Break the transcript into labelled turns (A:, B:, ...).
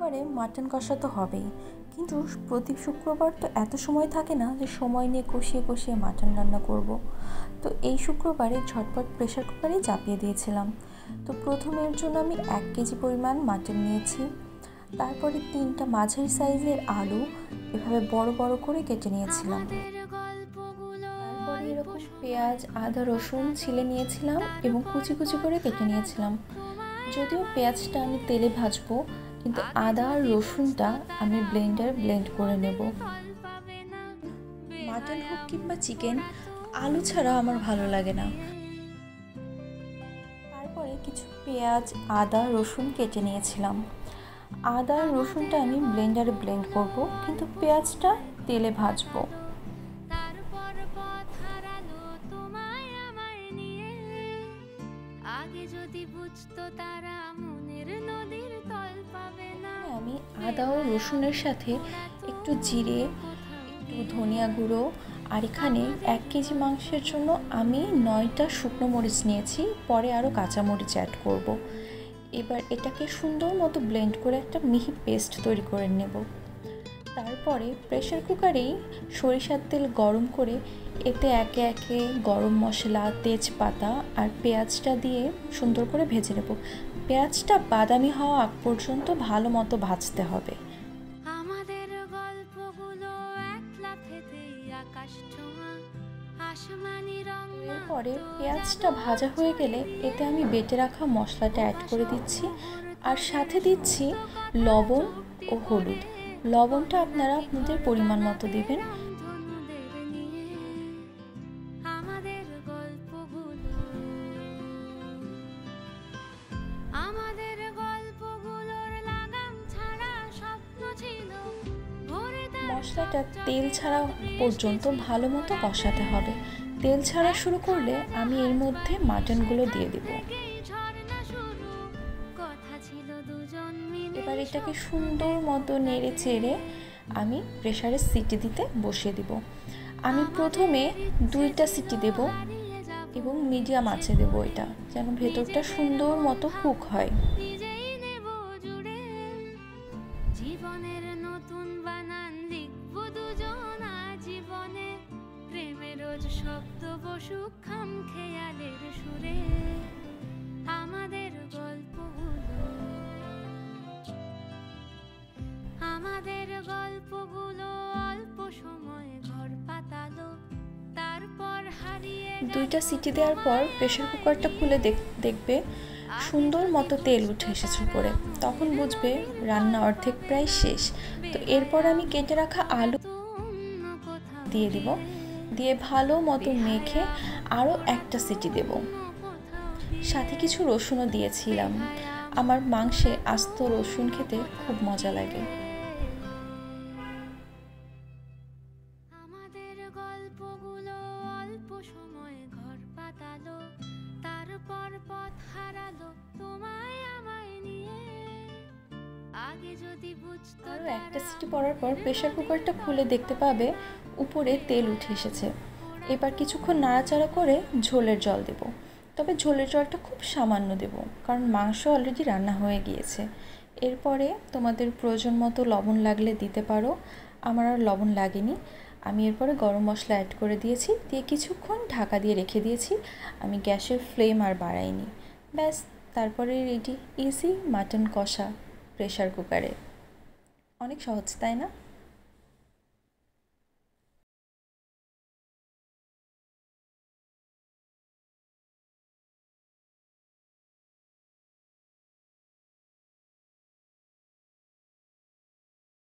A: শুক্রবারে মাটন কষা তো হবেই, কিন্তু প্রতি শুক্রবার তো এত সময় থাকে না যে সময় নিয়ে কষিয়ে কষিয়ে মাটন রান্না করব। তো এই শুক্রবারে ঝটপট প্রেশার কুকারেই চাপিয়ে দিয়েছিলাম। তো প্রথমে এর জন্য আমি 1 কেজি পরিমাণ মাটন নিয়েছি। তারপরে 3টা মাঝারি সাইজের আলু এভাবে বড় বড় করে কেটে নিয়েছিলাম। তারপরে এরকম পেঁয়াজ, আদা, রসুন ছিলে নিয়েছিলাম এবং কুচি কুচি করে কেটে নিয়েছিলাম। যদিও পেঁয়াজটা আমি তেলে ভাজবো, কিন্তু আদা আর রসুনটা আমি ব্লেন্ড করে নেব। মাটন হোক কিংবা চিকেন, আলু ছাড়া আমার ভালো লাগে না। তারপরে কিছু পেঁয়াজ, আদা, রসুন কেটে নিয়েছিলাম। আদা আর রসুনটা আমি ব্লেন্ডারে ব্লেন্ড করব, কিন্তু পেঁয়াজটা তেলে ভাজবো। আমি আদা ও রসুনের সাথে একটু জিরে, একটু ধনিয়া গুঁড়ো, আর এখানে 1 কেজি মাংসের জন্য আমি 9টা শুকনো মরিচ নিয়েছি, পরে আরও কাঁচামরিচ অ্যাড করব। এবার এটাকে সুন্দর মতো ব্লেন্ড করে একটা মিহি পেস্ট তৈরি করে নেব। তারপরে প্রেশার কুকারেই সরিষার তেল গরম করে এতে একে একে গরম মশলা, তেজপাতা আর পেঁয়াজটা দিয়ে সুন্দর করে ভেজে নেব। পেঁয়াজটা বাদামি হওয়া আগ পর্যন্ত ভালো মতো ভাজতে হবে। এরপরে পেঁয়াজটা ভাজা হয়ে গেলে এতে আমি বেটে রাখা মশলাটা অ্যাড করে দিচ্ছি, আর সাথে দিচ্ছি লবণ ও হলুদ। লবণটা আপনারা আপনাদের পরিমাণ মতো দিবেন। মশলাটা তেল ছাড়া পর্যন্ত ভালো মতো কষাতে হবে। তেল ছাড়া শুরু করলে আমি এর মধ্যে মাটনগুলো দিয়ে দেব। এবার এটাকে সুন্দর মতো নেড়ে চেড়ে আমি প্রেসারে সিটি দিতে বসিয়ে দেব। আমি প্রথমে 2টা সিটি দেব এবং মিডিয়াম আঁচে দেব, এটা যেন ভেতরটা সুন্দর মতো কুক হয়। জীবনের নতুন বানান লিখব দুজন আজীবনে, প্রেমের রোজ শব্দ বসুক খাম খেয়ালের সুরে, আমাদের গল্পগুলো অল্প সময় ঘর পাতালো, তারপর হারিয়ে। 2টা সিটি দেওয়ার পর প্রেসার কুকারটা খুলে দেখবে সুন্দর মতো তেল উঠে এসেছে উপরে, তখন বুঝবে রান্না অর্ধেক প্রায় শেষ। তো এরপর আমি কেটে রাখা আলু দিয়ে দিব, দিয়ে ভালো মতো মেখে আরও 1টা সিটি দেব। সাথে কিছু রসুনও দিয়েছিলাম, আমার মাংসে আস্ত রসুন খেতে খুব মজা লাগে। আরও 1টা সিটি পড়ার পর প্রেসার কুকারটা খুলে দেখতে পাবে উপরে তেল উঠে এসেছে। এবার কিছুক্ষণ নাড়াচাড়া করে ঝোলের জল দেব, তবে ঝোলের জলটা খুব সামান্য দেব, কারণ মাংস অলরেডি রান্না হয়ে গিয়েছে। এরপরে তোমাদের প্রয়োজন মতো লবণ লাগলে দিতে পারো, আমার আর লবণ লাগেনি। আমি এরপরে গরম মশলা অ্যাড করে দিয়েছি, দিয়ে কিছুক্ষণ ঢাকা দিয়ে রেখে দিয়েছি। আমি গ্যাসের ফ্লেম আর বাড়াইনি। ব্যাস, তারপরে রেডি ইজি মাটন কষা প্রেসার কুকারে। অনেক সহজ, তাই না?